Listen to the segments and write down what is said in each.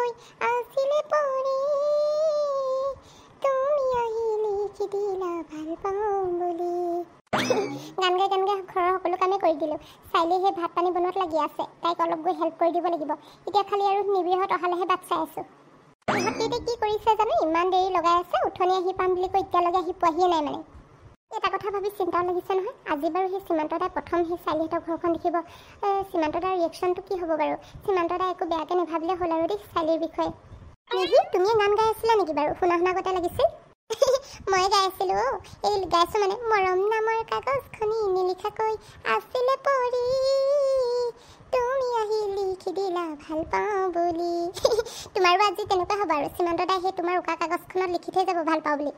কৈ আছিলে পৰি তুমি আহি লিখি দিলা ভাল পাওঁ বুলি গান গাই ঘৰৰ সকলো কামেই কৰি দিলোঁ চাইলি সেই ভাত পানী বনোৱাত লাগি আছে তাইক অলপ গৈ হেল্প কৰি দিব লাগিব এতিয়া খালি আৰু নিবিড়হঁত অহালেহে বাট চাই আছোঁ ইহঁতে এতিয়া কি কৰিছে জানো ইমান দেৰি লগাই আছে উঠনি আহি পাম বুলি কৈ এতিয়ালৈকে আহি পোৱাহিয়ে নাই মানে এটা কথা ভাবি চিন্তাও লাগিছে নহয় আজি বাৰু সেই সীমান্ত দাই প্ৰথম সেই চাইলিহঁতৰ ঘৰখন দেখিব সীমান্ত দাৰ ৰিয়েকশ্যনটো কি হ'ব বাৰু সীমান্ত দাই একো বেয়াকৈ নাভাবিলে হ'ল আৰু দেই চাইলিৰ বিষয়ে নিধি তুমিয়ে গান গাই আছিলা নেকি বাৰু শুনা গতে লাগিছিল মই গাই আছিলোঁ এই গাইছোঁ মানে মৰম নামৰ কাগজখনি নিলিখাকৈ আছিলে পৰি তুমি আহি লিখি দিলা ভাল পাওঁ বুলি তোমাৰো আজি তেনেকুৱা হ'ব আৰু সীমান্ত দাই সেই তোমাৰ উকা কাগজখনত লিখি থৈ যাব ভাল পাওঁ বুলি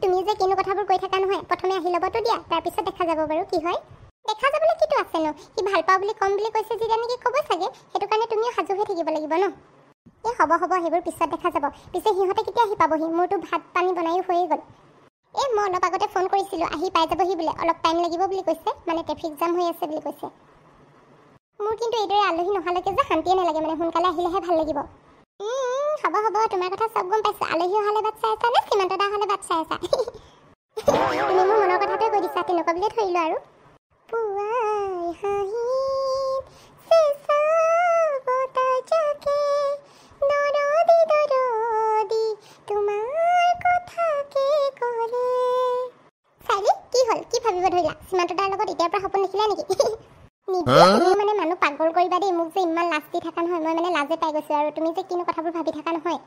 তুমি যে কিনো কথাবোৰ কৈ থাকা নহয় প্ৰথমে আহি ল'বতো দিয়া তাৰপিছত দেখা যাব বাৰু কি হয় দেখা যাবলৈ কিটো আছেনো সি ভাল পাওঁ বুলি ক'ম বুলি কৈছে যেতিয়া নেকি ক'ব চাগে সেইটো কাৰণে তুমিও সাজু হৈ থাকিব লাগিব ন এই হ'ব সেইবোৰ পিছত দেখা যাব পিছে সিহঁতে কেতিয়া আহি পাবহি মোৰতো ভাত পানী বনায়ো হৈয়ে গ'ল এই মই অলপ আগতে ফোন কৰিছিলোঁ আহি পাই যাবহি বোলে অলপ টাইম লাগিব বুলি কৈছে মানে ট্ৰেফিক জাম হৈ আছে বুলি কৈছে মোৰ কিন্তু এইদৰে আলহী নহালৈকে যে শান্তিয়ে নালাগে মানে সোনকালে আহিলেহে ভাল লাগিব হ'ব তোমাৰ কথা চব গম পাইছোঁ আলহী অহালে বাট চাই আছা নে সীমান্ত দা অহালে বাট চাই আছা তুমি মোৰ মনৰ কথাটোৱে কৈ দিছা তেনেকুৱা বুলিয়ে ধৰিলোঁ আৰু পুৱাই হাঁহিত চেঁচা বতাহ জাকে দৰদি তোমাৰ কথাকে ক'লে চাইলি কি হ'ল কি ভাবিব ধৰিলা সীমান্ত দাৰ লগত এতিয়াৰ পৰা সপোন দেখিলা নেকি তুমি মানে মানুহ পাগল কৰিবা দেই মোক যে ইমান লাজ দি থকা নহয় মই মানে লাজে পাই গৈছোঁ আৰু তুমি যে কিনো কথাবোৰ ভাবি থকা নহয়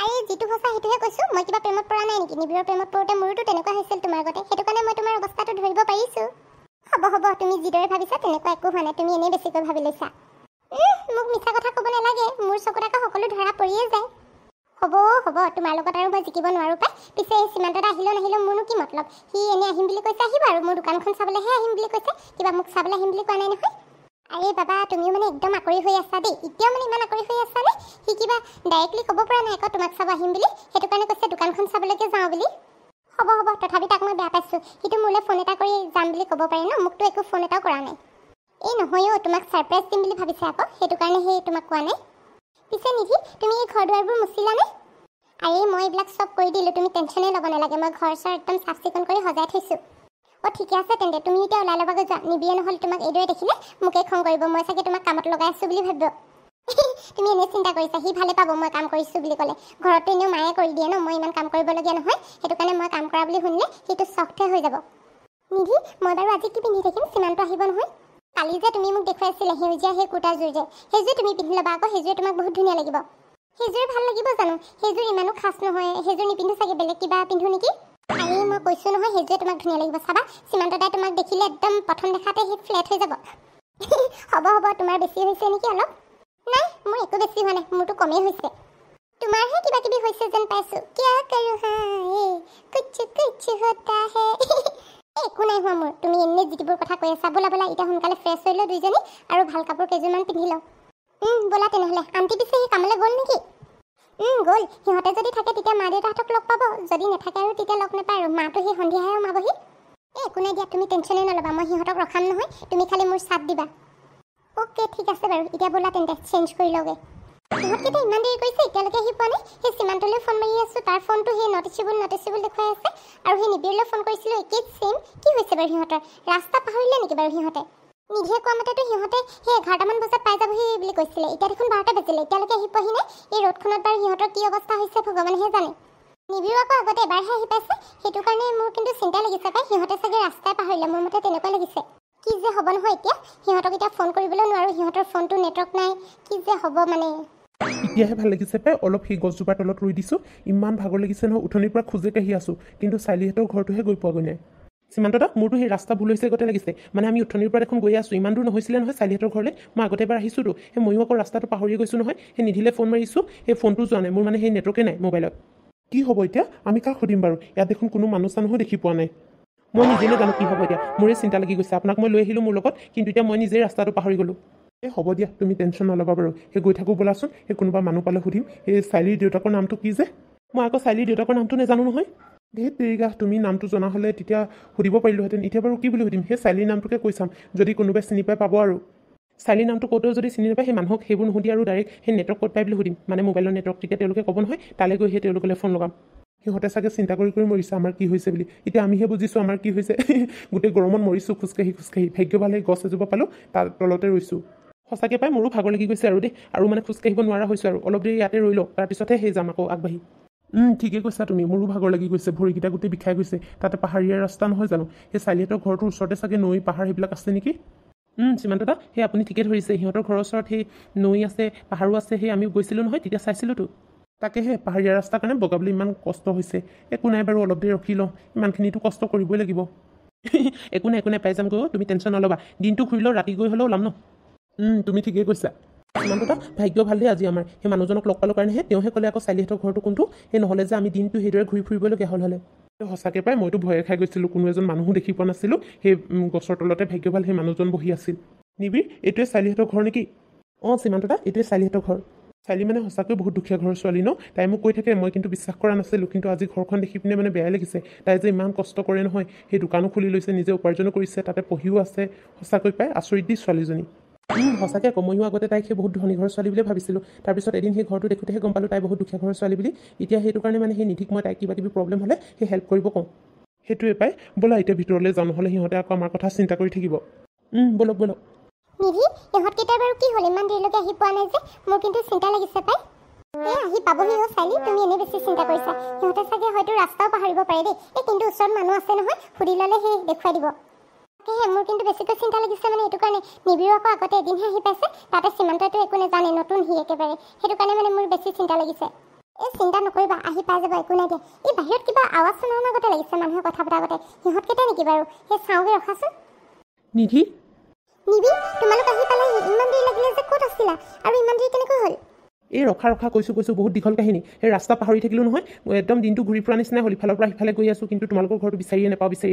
আৰে যিটো সঁচা সেইটোহে কৈছোঁ মই কিবা প্ৰেমত পৰা নাই নেকি নিবিড়ৰ প্ৰেমত পৰোঁতে মোৰোতো তেনেকুৱা হৈছিল তোমাৰ আগতে সেইটো কাৰণে মই তোমাৰ অৱস্থাটো ধৰিব পাৰিছোঁ হ'ব তুমি যিদৰে ভাবিছা তেনেকুৱা একো হোৱা নাই তুমি এনেই বেছিকৈ ভাবি লৈছা মোক মিছা কথা ক'ব নালাগে মোৰ চকুত আকৌ সকলো ধৰা পৰিয়ে যায় হ'ব তোমাৰ লগত আৰু মই জিকিব নোৱাৰোঁ পাই পিছে এই সীমান্ত দা আহিলেও নাহিলেও মোৰনো কি মতলব সি এনেই আহিম বুলি কৈছে আহিব আৰু মোৰ দোকানখন চাবলৈহে আহিম বুলি কৈছে কিবা মোক চাবলৈ আহিম বুলি কোৱা নাই নহয় আৰে বাবা তুমিও মানে একদম আঁকৰি হৈ আছা দেই এতিয়াও মানে ইমান আঁকৰি হৈ আছা নে সি কিবা ডাইৰেক্টলি ক'ব পৰা নাই আকৌ তোমাক চাব আহিম বুলি সেইটো কাৰণে কৈছে দোকানখন চাবলৈকে যাওঁ বুলি হ'ব তথাপি তাক মই বেয়া পাইছোঁ সিটো মোলৈ ফোন এটা কৰি যাম বুলি ক'ব পাৰে ন মোকতো একো ফোন এটাও কৰা নাই এই নহয় তোমাক ছাৰপ্ৰাইজ দিম বুলি ভাবিছে আকৌ সেইটো কাৰণে সেই তোমাক কোৱা নাই পিছে নিধি তুমি এই ঘৰ দুৱাৰবোৰ মুচিলানে আৰে মই এইবিলাক চব কৰি দিলোঁ তুমি টেনশ্যনেই ল'ব নালাগে মই ঘৰ চৰ একদম চাফ চিকুণ কৰি সজাই থৈছোঁ ঠিকে আছে তেন্তে তুমি এতিয়া ওলাই ল'বাগৈ যোৱা নিবিয়ে নহ'লে তোমাক এইদৰে দেখিলে মোকে খং কৰিব মই চাগে তোমাক কামত লগাই আছোঁ বুলি ভাবিব তুমি এনেই চিন্তা কৰিছা সি ভালে পাব মই কাম কৰিছোঁ বুলি ক'লে ঘৰততো এনেও মায়ে কৰি দিয়ে ন মই ইমান কাম কৰিবলগীয়া নহয় সেইটো কাৰণে মই কাম কৰা বুলি শুনিলে সেইটো চফ্টহে হৈ যাব নিধি মই বাৰু আজি কি পিন্ধি থাকিম সীমান্ত আহিব নহয় কালি যে তুমি মোক দেখুৱাই আছিলে সেউজীয়া সেই কুৰ্তাযোৰ যে সেইযোৰ তুমি পিন্ধি ল'বা আকৌ সেইযোৰ তোমাক বহুত ধুনীয়া লাগিব সেইযোৰ ভাল লাগিব জানো সেইযোৰ ইমানো খাচ নহয় সেইযোৰ নিপিন্ধো চাগে বেলেগ কিবা পিন্ধো নেকি আৰে মই কৈছোঁ নহয় সেইযোৰ তোমাক ধুনীয়া লাগিব চাবা সীমান্ত দাই তোমাক দেখিলে একদম প্ৰথম দেখাতে সি ফ্লেট হৈ যাব হ'ব তোমাৰ বেছি হৈছে নেকি অলপ নাই মোৰ একো বেছি হোৱা নাই মোৰতো কমেই হৈছে তোমাৰহে কিবা কিবি হৈছে যেন পাইছোঁ কিয়া কৰো হায় কুছ হতা হে একো নাই হোৱা মোৰ তুমি এনেই যিবোৰ কথা কৈ আছা ব'লা এতিয়া সোনকালে ফ্ৰেছ হৈ লওঁ দুইজনী আৰু ভাল কাপোৰ কেইযোৰমান পিন্ধি লওঁ ব'লা তেনেহ'লে আণ্টি পিছে সি কামলৈ গ'ল নেকি গ'ল সিহঁতে যদি থাকে তেতিয়া মা দেউতাহঁতক লগ পাব যদি নাথাকে আৰু তেতিয়া লগ নাপায় আৰু মাটো সেই সন্ধিয়াহে সোমাবহি একো নাই দিয়া তুমি টেনশ্যনেই নল'বা মই সিহঁতক ৰখাম নহয় তুমি খালি মোৰ চাথ দিবা অ'কে ঠিক আছে বাৰু এতিয়া ব'লা তেন্তে চেঞ্জ কৰি লওঁগৈ সিহঁতকেইটা ইমান দেৰি কৰিছে এতিয়ালৈকে আহি পোৱা নাই সেই সীমান্তলৈ ফোন মাৰি আছোঁ তাৰ ফোনটো সেই নটিচেবল দেখুৱাই আছে আৰু সেই নিবিড়লৈ ফোন কৰিছিলোঁ একেই চেম কি হৈছে বাৰু সিহঁতৰ ৰাস্তা পাহৰিলে নেকি বাৰু সিহঁতে নিধিয়ে কোৱা মতেতো সিহঁতে সেই 11টামান বজাত পাই যাবহি বুলি কৈছিলে এতিয়া দেখোন 12টা বাজিলে এতিয়ালৈকে আহি পোৱাহি নাই এই ৰ'দখনত বাৰু সিহঁতৰ কি অৱস্থা হৈছে ভগৱানেহে জানে নিবিড়ো আকৌ আগতে এবাৰহে আহি পাইছে সেইটো কাৰণে মোৰ কিন্তু চিন্তা লাগিছে পাই সিহঁতে চাগে ৰাস্তাই পাহৰিলে মোৰ মতে তেনেকুৱা লাগিছে কি যে হ'ব নহয় এতিয়া সিহঁতক এতিয়া ফোন কৰিবলৈ নোৱাৰোঁ সিহঁতৰ ফোনটো নেটৱৰ্ক নাই কি যে হ'ব মানে এতিয়াহে ভাল লাগিছে পাই অলপ সেই গছজোপাৰ তলত ৰৈ দিছোঁ ইমান ভাগৰ লাগিছে নহয় উঠনিৰ পৰা খোজে কাঢ়ি আছোঁ কিন্তু চাইলিহঁতৰ ঘৰটোহে গৈ পোৱাগৈ নাই সীমান্ত দা মোৰতো সেই ৰাস্তা ভুল হৈছে গতে লাগিছে মানে আমি উঠনিৰ পৰা দেখোন গৈ আছোঁ ইমান দূৰ নহৈছিলে নহয় চাইলিহঁতৰ ঘৰলৈ মই আগতে এবাৰ আহিছোঁতো সেই ময়ো আকৌ ৰাস্তাটো পাহৰি গৈছোঁ নহয় সেই নিধিলে ফোন মাৰিছোঁ সেই ফোনটো যোৱা নাই মোৰ মানে সেই নেটৱৰ্কে নাই মোবাইলত কি হ'ব এতিয়া আমি কাক সুধিম বাৰু ইয়াত দেখোন কোনো মানুহ চানুহো দেখি পোৱা নাই মই নিজে নাজানো কি হ'ব এতিয়া মোৰে চিন্তা লাগি গৈছে আপোনাক মই লৈ আহিলোঁ মোৰ লগত কিন্তু এতিয়া মই নিজেই ৰাস্তাটো পাহৰি গ'লোঁ হ'ব দিয়া তুমি টেনশ্যন নল'বা বাৰু সেই গৈ থাকোঁ ব'লাচোন সেই কোনোবা মানুহ পালে সুধিম সেই চাইলিৰ দেউতাকৰ নামটো কি যে মই আকৌ চাইলিৰ দেউতাকৰ নামটো নাজানো নহয় ধেত তেৰিকা তুমি নামটো জনা হ'লে তেতিয়া সুধিব পাৰিলোহেঁতেন এতিয়া বাৰু কি বুলি সুধিম সেই চাইলিৰ নামটোকে কৈ চাম যদি কোনোবাই চিনি পাই পাব আৰু চাইলি নামটো ক'তেও যদি চিনি নাপায় সেই মানুহক সেইবোৰ নুসুধি আৰু ডাইৰেক্ট সেই নেটৱৰ্ক ক'ত পায় বুলি সুধিম মানে মোবাইলৰ নেটৱৰ্ক তেতিয়া তেওঁলোকে ক'ব নহয় তালৈ গৈ সেই তেওঁলোকলৈ ফোন লগাম সিহঁতে চাগে চিন্তা কৰি মৰিছে আমাৰ কি হৈছে বুলি এতিয়া আমিহে বুজিছোঁ আমাৰ কি হৈছে গোটেই গৰমত মৰিছোঁ খোজকাঢ়ি ভাগ্য ভাল সেই গছ এজোপা পালোঁ তাৰ তলতে ৰৈছোঁ সঁচাকৈ পাই মোৰো ভাগৰ লাগি গৈছে আৰু দেই আৰু মানে খোজকাঢ়িব নোৱাৰা হৈছোঁ আৰু অলপ দেৰি ইয়াতে ৰৈ লওঁ তাৰপিছতহে সেই যাম আকৌ আগবাঢ়ি ঠিকে কৈছা তুমি মোৰো ভাগৰ লাগি গৈছে ভৰিকেইটা গোটেই বিষাই গৈছে তাতে পাহাৰীয়া ৰাস্তা নহয় জানো সেই চাৰিহঁতৰ ঘৰটোৰ ওচৰতে চাগে নৈ পাহাৰ সেইবিলাক আছে নেকি সীমান্ত দা সেই আপুনি ঠিকে ধৰিছে সিহঁতৰ ঘৰৰ ওচৰত সেই নৈ আছে পাহাৰো আছে সেই আমি গৈছিলোঁ নহয় তেতিয়া চাইছিলোঁতো তাকেহে পাহাৰীয়া ৰাস্তাৰ কাৰণে বগাবলৈ ইমান কষ্ট হৈছে একো নাই বাৰু অলপ দেৰি ৰখি লওঁ ইমানখিনিতো কষ্ট কৰিবই লাগিব একো নাই পাই যাম গৈ তুমি টেনশ্যন নল'বা দিনটো ঘূৰি লওঁ ৰাতি গৈ হ'লেও ওলাম ন তুমি ঠিকেই কৈছা সীমান্তদা ভাগ্য ভাল দেই আজি আমাৰ সেই মানুহজনক লগ পালোঁ কাৰণেহে তেওঁহে ক'লে আকৌ চাৰিহঁতৰ ঘৰটো কোনটো সেই নহ'লে যে আমি দিনটো সেইদৰে ঘূৰি ফুৰিবলগীয়া হ'লে সঁচাকৈ পাই মইতো ভয়ে খাই গৈছিলোঁ কোনো এজন মানুহো দেখি পোৱা নাছিলোঁ সেই গছৰ তলতে ভাগ্য ভাল সেই মানুহজন বহি আছিল নিবিৰ এইটোৱে চাৰিহঁতৰ ঘৰ নেকি সীমান্তদা এইটোৱে চাৰিহঁতৰ ঘৰ চাইলি মানে সঁচাকৈ বহুত দুখীয়া ঘৰৰ ছোৱালী ন তাই মোক কৈ থাকে মই কিন্তু বিশ্বাস কৰা নাছিলোঁ কিন্তু আজি ঘৰখন দেখি পিনে মানে বেয়াই লাগিছে তাই যে ইমান কষ্ট কৰে নহয় সেই দোকানো খুলি লৈছে নিজে উপাৰ্জনো কৰিছে তাতে পঢ়িও আছে সঁচাকৈ পাই আচৰিত দি ছোৱালীজনী সঁচাকৈ আকৌ ময়ো আগতে তাইক সেই বহুত ধনী ঘৰৰ ছোৱালী বুলিয়ে ভাবিছিলোঁ তাৰপিছত এদিন সেই ঘৰটো দেখোঁতেহে গম পালোঁ তাই বহুত দুখীয়া ঘৰৰ ছোৱালী বুলি এতিয়া সেইটো কাৰণে মানে সেই নিধিক মই তাইক কিবা কিবি প্ৰব্লেম হ'লে সেই হেল্প কৰিব কওঁ সেইটোৱে পাই ব'লা এতিয়া ভিতৰলৈ যাওঁ নহ'লে সিহঁতে আকৌ আমাৰ কথা চিন্তা কৰি থাকিব ব'লক নিধি ইহঁতকেইটাৰ বাৰু কি হ'ল ইমান দেৰিলৈকে আহি পোৱা নাই যে মোৰ কিন্তু চিন্তা লাগিছে পাই আহি পাবহি চাইলি তুমি এনেই বেছি চিন্তা কৰিছা সিহঁতে চাগে হয়তো ৰাস্তাও পাহৰিব পাৰে দেই কিন্তু ওচৰত মানুহ আছে নহয় সুধি ল'লে সেই দেখুৱাই দিব তাকেহে মোৰ কিন্তু বেছিকৈ চিন্তা লাগিছে মানে এইটো কাৰণে নিবিৰো আকৌ আগতে এদিনহে আহি পাইছে তাতে সীমান্তটো একো নাজানে নতুন সি একেবাৰে সেইটো কাৰণে মানে মোৰ বেছি চিন্তা লাগিছে চিন্তা নকৰিবা আহি পাই যাব একো নাই দিয়া বাহিৰত কিবা আৱাজ শুনাৰ আগতে লাগিছে মানুহে কথা পতা আগতে সিহঁতকেইটা নেকি বাৰু সেই চাওঁগৈ ৰখাচোন নিধি তোমালোক আহি পালেহি ইমান দেৰি লাগিলে যে ক'ত আছিলা আৰু ইমান দেৰি কেনেকৈ হ'ল এই ৰখা কৈছোঁ বহুত দীঘল কাহিনী সেই ৰাস্তা পাহৰি থাকিলোঁ নহয় একদম দিনটো ঘূৰি ফুৰা নিচিনা হ'ল ইফালৰ পৰা সিফালে গৈ আছোঁ কিন্তু তোমালোকৰ ঘৰটো বিচাৰিয়ে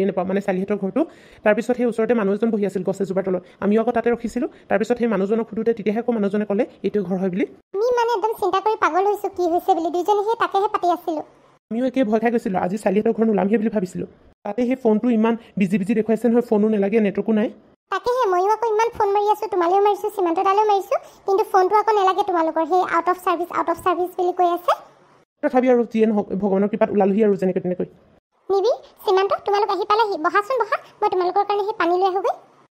নাপাওঁ মানে চাৰিহঁতৰ ঘৰটো তাৰপিছত সেই ওচৰতে মানুহ এজন বহি আছিল গছ এজোপাৰ তলত আমিও আকৌ তাতে ৰখিছিলোঁ তাৰপিছত সেই মানুহজনক সোধোতে তেতিয়াহে আকৌ মানুহজনে ক'লে এইটো ঘৰ হয় বুলি আমি মানে একদম চিন্তা কৰি পাগল হৈছোঁ কি হৈছে বুলি দুইজনে সেই তাকেহে পাতি আছিলোঁ আমিও একে ভয় খাই গৈছিলোঁ আজি চাৰিহঁতৰ ঘৰ নোলামহে বুলি ভাবিছিলোঁ তাতে সেই ফোনটো ইমান বিজি দেখুৱাইছে নহয় ফোনো নালাগে নেটৱৰ্কো নাই তাকেহে ময়ো আকৌ ইমান ফোন মাৰি আছোঁ তোমালৈও মাৰিছোঁ সীমান্তদালৈও মাৰিছোঁ কিন্তু ফোনটো আকৌ নালাগে তোমালোকৰ সেই আউট অফ চাৰ্ভিচ বুলি কৈ আছে তথাপি আৰু যিয়ে নহওক ভগৱানৰ কৃপাত ওলালোহি আৰু যেনেকৈ তেনেকৈ নিবি সীমান্ত তোমালোক আহি পালেহি বহাচোন মই তোমালোকৰ কাৰণে সেই পানী লৈ আহোগৈ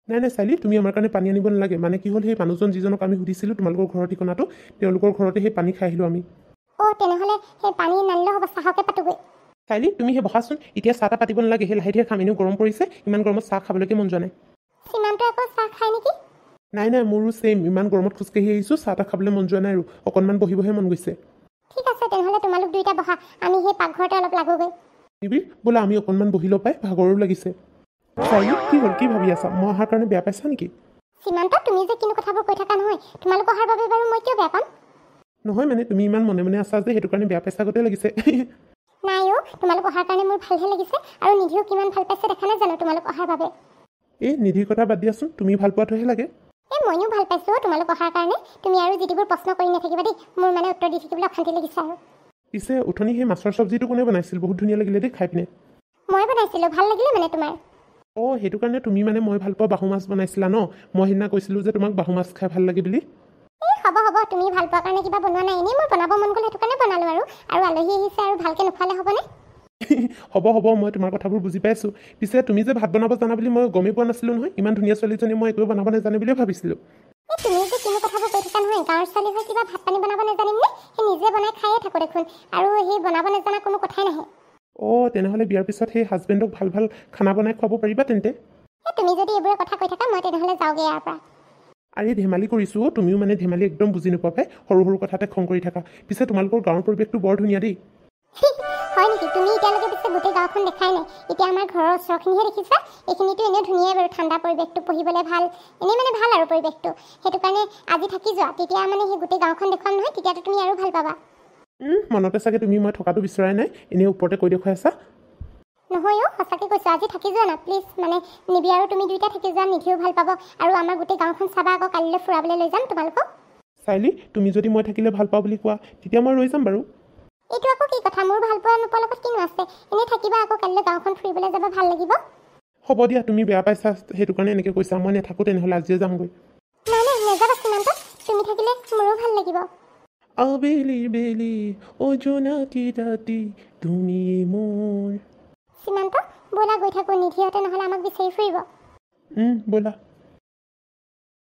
নাই চাইলি তুমি আমাৰ কাৰণে পানী আনিব নালাগে মানে কি হ'ল সেই মানুহজন যিজনক আমি সুধিছিলোঁ তোমালোকৰ ঘৰৰ ঠিকনাটো তেওঁলোকৰ ঘৰতে সেই পানী খাই আহিলোঁ আমি তেনেহ'লে সেই পানী নানিলেও হ'ব চাহকে পাতোগৈ চাইলি তুমি সেই বহাচোন এতিয়া চাহ পাতিব নালাগে সেই লাহে ধীৰে খাম এনেও গৰম পৰিছে ইমান গৰমত চাহ খাবলৈকে মন যোৱা নাই সীমান্ত আকৌ চাহ খায় নেকি নাই মোৰো ছেইম ইমান গৰমত খোজকাঢ়ি আহিছোঁ চাহ তাহ খাবলৈ মন যোৱা নাই আৰু অকণমান বহিবহে মন গৈছে ঠিক আছে তেনেহ'লে তোমালোক দুইটা বহা আমি সেই পাকঘৰতে অলপ লাগোগৈ নিবিৰ বোলা আমি অকণমান বহি লওঁ পাই ভাগৰো লাগিছে চাইলি কি হ'ল কি ভাবি আছা মই অহাৰ কাৰণে বেয়া পাইছা নেকি সীমান্ত তুমি যে কিন্তু কথাবোৰ কৈ থকা নহয় তোমালোক অহাৰ বাবে বাৰু মই কিয় বেয়া পাম নহয় মানে তুমি ইমান মনে আছা যে সেইটো কাৰণে বেয়া পাইছা গতে লাগিছে নাই তোমালোক অহাৰ কাৰণে মোৰ ভালহে লাগিছে আৰু নিধিও কিমান ভাল পাইছে দেখা নাই জানো তোমালোক অহাৰ বাবে নিধিৰ কথা বাদ দিয়াচোন তুমি ভাল পোৱাটোহে লাগে ময়ো ভাল পাইছোঁ তোমালোক অহাৰ কাৰণে তুমি আৰু যিবোৰ প্ৰশ্ন কৰি নাথাকিবা দেই মোৰ মানে উত্তৰ দি থাকিবলৈ অশান্তি লাগিছে আৰু পিছে উঠনি সেই মাছৰ চব্জিটো কোনে বনাইছিল বহুত ধুনীয়া লাগিলে দেই খাই পিনে মই বনাইছিলোঁ ভাল লাগিলে মানে তোমাৰ সেইটো কাৰণে তুমি মানে মই ভাল পোৱা বাহু মাছ বনাইছিলা ন মই সেইদিনা কৈছিলোঁ যে তোমাক বাহু মাছ খাই ভাল লাগে বুলি হ'ব তুমি ভাল পোৱাৰ কাৰণে কিবা বনোৱা নাই এনেই মোৰ বনাব মন গ'ল সেইটো কাৰণে বনালোঁ আৰু আলহী আহিছে আৰু ভালকৈ নোখোৱালে হ'বনে হ'ব মই তোমাৰ কথাবোৰ বুজি পাইছোঁ পিছে তুমি যে ভাত বনাব জানা বুলি মই গমেই পোৱা নাছিলোঁ নহয় ইমান ধুনীয়া ছোৱালীজনী মই একো বনাব নাজানে বুলিয়ে ভাবিছিলোঁ তুমি যে কিনো কথাবোৰ কৈ থকা নহয় গাঁৱৰ ছোৱালী হৈ কিবা ভাত পানী বনাব নাজানিম নে সেই নিজে বনাই খায়ে থাকোঁ দেখোন আৰু সেই বনাব নাজানা কোনো কথাই নাহে তেনেহ'লে বিয়াৰ পিছত সেই হাজবেণ্ডক ভাল খানা বনাই খুৱাব পাৰিবা তেন্তে তুমি যদি এইবোৰৰ কথা কৈ থাকা মই তেনেহ'লে যাওঁগৈ ইয়াৰ পৰা আৰে ধেমালি কৰিছোঁ তুমিও মানে ধেমালি একদম বুজি নোপোৱা পাই সৰু কথাতে খং কৰি থাকা পিছে তোমালোকৰ গাঁৱৰ পৰিৱেশটো বৰ ধুনীয়া দেই হয় নেকি তুমি এতিয়ালৈকে পিছে গোটেই গাঁওখন দেখাই নাই এতিয়া আমাৰ ঘৰৰ ওচৰখিনিহে দেখিছা এইখিনিতো এনেও ধুনীয়াই বাৰু ঠাণ্ডা পৰিৱেশটো পঢ়িবলৈ ভাল এনেই মানে ভাল আৰু পৰিৱেশটো সেইটো কাৰণে আজি থাকি যোৱা তেতিয়া মানে সেই গোটেই গাঁওখন দেখুৱাম নহয় তেতিয়াতো তুমি আৰু ভাল পাবা মনতে চাগে তুমি মই থকাটো বিচৰাই নাই এনেই ওপৰতে কৈ দেখুৱাই আছা নহয় সঁচাকৈ কৈছোঁ আজি থাকি যোৱা না প্লিজ মানে নিবি আৰু তুমি দুইটা থাকি যোৱা নিধিও ভাল পাব আৰু আমাৰ গোটেই গাঁওখন চাবা আকৌ কালিলৈ ফুৰাবলৈ লৈ যাম তোমালোকক চাইলি তুমি যদি মই থাকিলে ভাল পাওঁ বুলি কোৱা তেতিয়া মই ৰৈ যাম বাৰু এইটো আকৌ কি কথা মোৰ ভাল পোৱা নোপোৱাৰ লগত কিনো আছে এনেই থাকিবা আকৌ কালিলৈ গাঁওখন ফুৰিবলৈ যাব ভাল লাগিব হ'ব দিয়া তুমি বেয়া পাইছা সেইটো কাৰণে এনেকৈ কৈছা মই নাথাকোঁ তেনেহ'লে আজিয়ে যামগৈ নাই থাকিলে মোৰো ভাল লাগিব আবেলিৰ বেলি অজনাকি ৰাতি তুমি মোৰ সীমান্ত ব'লা গৈ থাকোঁ নিধিহঁতে নহ'লে আমাক বিচাৰি ফুৰিব ব'লা